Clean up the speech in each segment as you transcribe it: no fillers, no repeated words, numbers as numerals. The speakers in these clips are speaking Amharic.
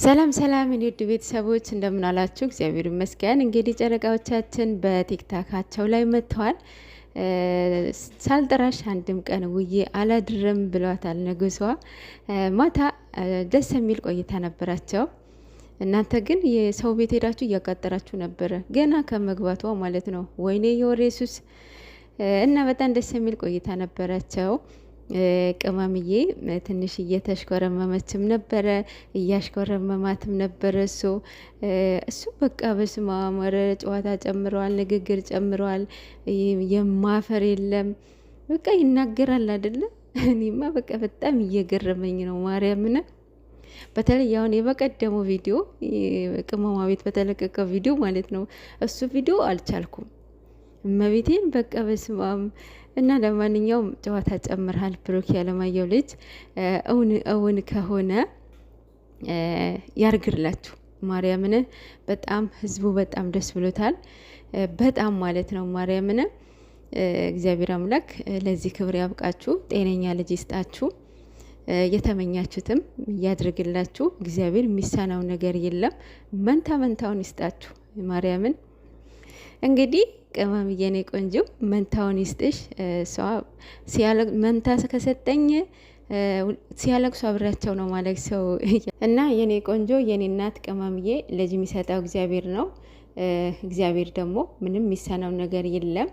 ሰላም ሰላም እኔ ውድ ቤተሰቦች እንደምን አላችሁ? እግዚአብሔር ይመስገን። እንግዲህ ጨረቃዎቻችን በቲክታካቸው ላይ መጥተዋል። ሳልጠራሽ አንድም ቀን ውዬ አላድርም ብሏታል ንጉሷ። ማታ ደስ የሚል ቆይታ ነበራቸው። እናንተ ግን የሰው ቤት ሄዳችሁ እያቃጠራችሁ ነበረ፣ ገና ከመግባቷ ማለት ነው። ወይኔ የወሬ ሱስ እና በጣም ደስ የሚል ቆይታ ነበራቸው። ቅመምዬ ትንሽ እየተሽኮረመመችም ነበረ፣ እያሽኮረመማትም ነበረ። እሱ በቃ በስመ አብ ኧረ ጨዋታ ጨምረዋል፣ ንግግር ጨምረዋል። የማፈር የለም በቃ ይናገራል አይደለ? እኔማ በቃ በጣም እየገረመኝ ነው ማርያምን። በተለይ አሁን የበቀደሙ ቪዲዮ ቅመማ ቤት በተለቀቀው ቪዲዮ ማለት ነው፣ እሱ ቪዲዮ አልቻልኩም እመቤቴን በቃ በስማም። እና ለማንኛውም ጨዋታ ጨምርሃል ብሩክ ያለማየሁ ልጅ። እውን ከሆነ ያርግላችሁ ማርያምን። በጣም ህዝቡ በጣም ደስ ብሎታል፣ በጣም ማለት ነው ማርያምን። እግዚአብሔር አምላክ ለዚህ ክብር ያብቃችሁ፣ ጤነኛ ልጅ ይስጣችሁ፣ የተመኛችሁትም እያድርግላችሁ። እግዚአብሔር የሚሳናው ነገር የለም። መንታ መንታውን ይስጣችሁ ማርያምን። እንግዲህ ቅመም የኔ ቆንጆ መንታውን ይስጥሽ። እሷ መንታ ከሰጠኝ ሲያለቅሱ አብሬያቸው ነው ማለት ሰው እና የኔ ቆንጆ የኔ እናት ቅመምዬ ልጅ የሚሰጠው እግዚአብሔር ነው። እግዚአብሔር ደግሞ ምንም የሚሳነው ነገር የለም።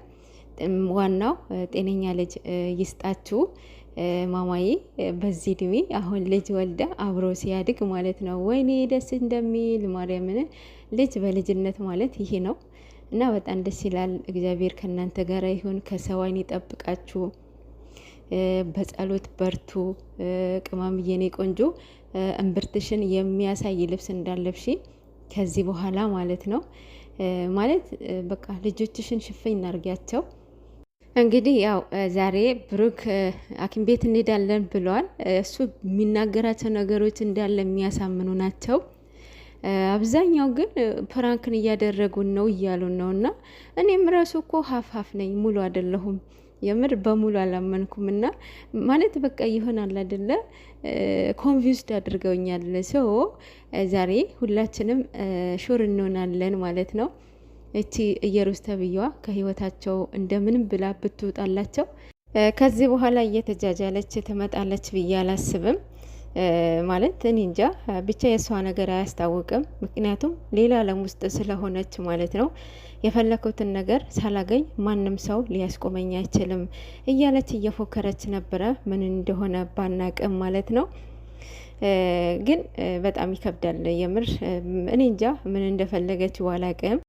ዋናው ጤነኛ ልጅ ይስጣችሁ ማማዬ። በዚህ እድሜ አሁን ልጅ ወልዳ አብሮ ሲያድግ ማለት ነው ወይኔ ደስ እንደሚል ማርያምን። ልጅ በልጅነት ማለት ይሄ ነው። እና በጣም ደስ ይላል። እግዚአብሔር ከእናንተ ጋር ይሁን፣ ከሰው ዓይን ይጠብቃችሁ፣ በጸሎት በርቱ። ቅመምዬ የኔ ቆንጆ እምብርትሽን የሚያሳይ ልብስ እንዳለብሽ ከዚህ በኋላ ማለት ነው ማለት በቃ ልጆችሽን ሽፈኝ እናርጊያቸው። እንግዲህ ያው ዛሬ ብሩክ ሐኪም ቤት እንሄዳለን ብለዋል። እሱ የሚናገራቸው ነገሮች እንዳለ የሚያሳምኑ ናቸው። አብዛኛው ግን ፕራንክን እያደረጉን ነው እያሉን ነው። እና እኔም ራሱ እኮ ሀፍ ነኝ፣ ሙሉ አይደለሁም። የምር በሙሉ አላመንኩም። እና ማለት በቃ ይሆናል አይደለ? ኮንቪውስድ አድርገውኛል። ዛሬ ሁላችንም ሹር እንሆናለን ማለት ነው። እቺ እየሩስ ተብዬዋ ከህይወታቸው እንደምንም ብላ ብትወጣላቸው ከዚህ በኋላ እየተጃጃለች ትመጣለች ብዬ አላስብም። ማለት እኔ እንጃ ብቻ የእሷ ነገር አያስታውቅም። ምክንያቱም ሌላ ዓለም ውስጥ ስለሆነች ማለት ነው። የፈለኩትን ነገር ሳላገኝ ማንም ሰው ሊያስቆመኝ አይችልም እያለች እየፎከረች ነበረ። ምን እንደሆነ ባናቅም ማለት ነው። ግን በጣም ይከብዳል የምር። እኔ እንጃ ምን እንደፈለገች ባላቅም